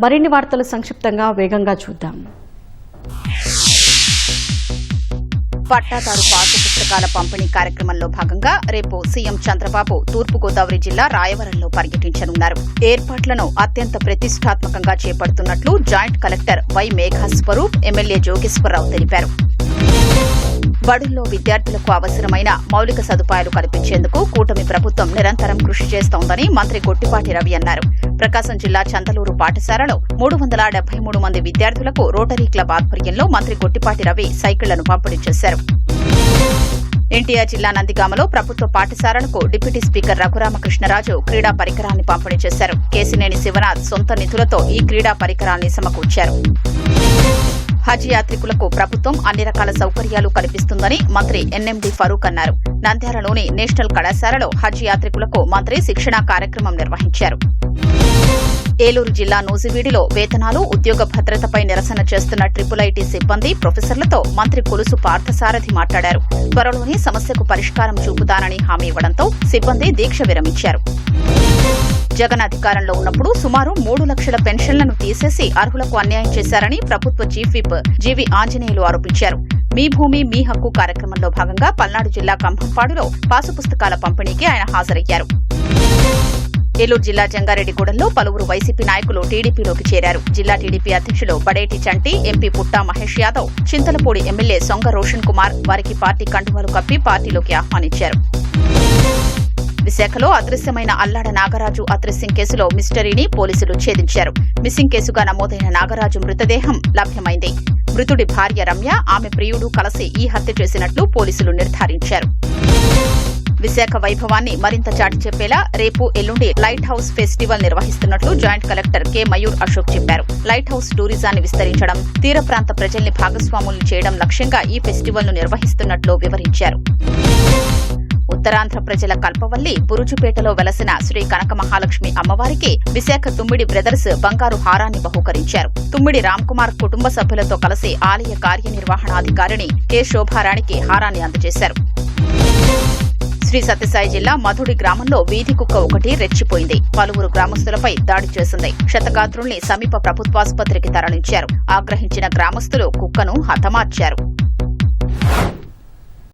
మరిన్ని వార్తలు సంక్షిప్తంగా వేగంగా చూద్దాం. పట్టాదారు పాసు పుస్తకాల పంపిణీ కార్యక్రమంలో భాగంగా రేపు సీఎం చంద్రబాబు తూర్పుగోదావరి జిల్లా రాయవరంలో పర్యటించనున్నారు. ఏర్పాట్లను అత్యంత ప్రతిష్టాత్మకంగా చేపడుతున్నట్లు joint collector Y Meghaswaroop MLA Jogeswara Rao తెలిపారు. బడుల్లో విద్యార్థులకు అవసరమైన మౌలిక సదుపాయాలు కల్పించేందుకు కూటమి ప్రభుత్వం నిరంతరం కృషి చేస్తోందని మంత్రి గొట్టిపాటి రవి అన్నారు. ప్రకాశం జిల్లా చందలూరు పాఠశాలలో 373 మంది విద్యార్థులకు రోటరీ క్లబ్ ఆధ్వర్యంలో మంత్రి గొట్టిపాటి రవి సైకిళ్లను పంపిణీ చేశారు. ఎన్టీఆర్ జిల్లా నందిగామలో ప్రభుత్వ పాఠశాలలకు డిప్యూటీ స్పీకర్ రఘురామకృష్ణరాజు క్రీడా పరికరాన్ని పంపిణీ చేశారు. కేశినేని శివనాథ్ సొంత నిధులతో ఈ క్రీడా పరికరాన్ని సమకూర్చారు. హజ్ యాత్రికులకు ప్రభుత్వం అన్ని రకాల సౌకర్యాలు కల్పిస్తుందని మంత్రి ఎన్ఎండి ఫరూక్ అన్నారు. నంద్యాలలోని నేషనల్ కళాశాలలో హజ్ యాత్రికులకు మంత్రి శిక్షణా కార్యక్రమం నిర్వహించారు. ఏలూరు జిల్లా నూజివీడిలో వేతనాలు, ఉద్యోగ భద్రతపై నిరసన చేస్తున్న ఐఐటీ సిబ్బంది, ప్రొఫెసర్లతో మంత్రి కొలుసు పార్థసారథి మాట్లాడారు. త్వరలోనే సమస్యకు పరిష్కారం చూపుతానని హామీ ఇవ్వడంతో సిబ్బంది దీక్ష విరమించారు. జగన్ అధికారంలో ఉన్నప్పుడు సుమారు 3 లక్షల పెన్షన్లను తీసేసి అర్హులకు అన్యాయం చేశారని ప్రభుత్వ చీఫ్ విప్ జీవీ ఆంజనేయులు ఆరోపించారు. మీ భూమి మీ హక్కు కార్యక్రమంలో భాగంగా పల్నాడు జిల్లా కంభంపాడులో పాసు పుస్తకాల పంపిణీకి ఆయన హాజరయ్యారు. ఏలూరు జిల్లా జంగారెడ్డిగూడెంలో పలువురు వైసీపీ నాయకులు టీడీపీలోకి చేరారు. జిల్లా టీడీపీ అధ్యక్షులు బడేటి చంటి, ఎంపీ పుట్టా మహేష్ యాదవ్, చింతలపూడి ఎమ్మెల్యే సొంగ రోషన్ కుమార్ వారికి పార్టీ కండువాలు కప్పి పార్టీలోకి ఆహ్వానించారు. విశాఖలో అదృశ్యమైన అల్లాడ నాగరాజు అదృశ్యం కేసులో మిస్టరీని పోలీసులు ఛేదించారు. మిస్సింగ్ కేసుగా నమోదైన నాగరాజు మృతదేహం లభ్యమైంది. మృతుడి భార్య రమ్య, ఆమె ప్రియుడు కలిసి ఈ హత్య చేసినట్లు పోలీసులు నిర్ధారించారు. విశాఖ వైభవాన్ని మరింత చాటి చెప్పేలా రేపు, ఎల్లుండి లైట్ హౌస్ ఫెస్టివల్ నిర్వహిస్తున్నట్లు joint collector K Mayur Ashok చెప్పారు. లైట్ హౌస్ టూరిజాన్ని విస్తరించడం, తీర ప్రాంత ప్రజల్ని భాగస్వాములు చేయడం లక్ష్యంగా ఈ ఫెస్టివల్ ను నిర్వహిస్తున్నట్లు వివరించారు. ఉత్తరాంధ్ర ప్రజల కల్పవల్లి బురుజుపేటలో వెలసిన శ్రీ కనక మహాలక్ష్మి అమ్మవారికి విశాఖ తుమ్మిడి బ్రదర్స్ బంగారు హారాన్ని బహూకరించారు. తుమ్మిడి రామ్కుమార్ కుటుంబ సభ్యులతో కలిసి ఆలయ కార్యనిర్వహణాధికారిణి కె శోభారాణికి హారాన్ని అందజేశారు. శ్రీ సత్యసాయి జిల్లా మధుడి గ్రామంలో వీధి కుక్క ఒకటి రెచ్చిపోయింది. పలువురు గ్రామస్తులపై దాడి చేసింది. క్షతగాత్రుల్ని సమీప ప్రభుత్వాసుపత్రికి తరలించారు. ఆగ్రహించిన గ్రామస్తులు కుక్కను హతమార్చారు.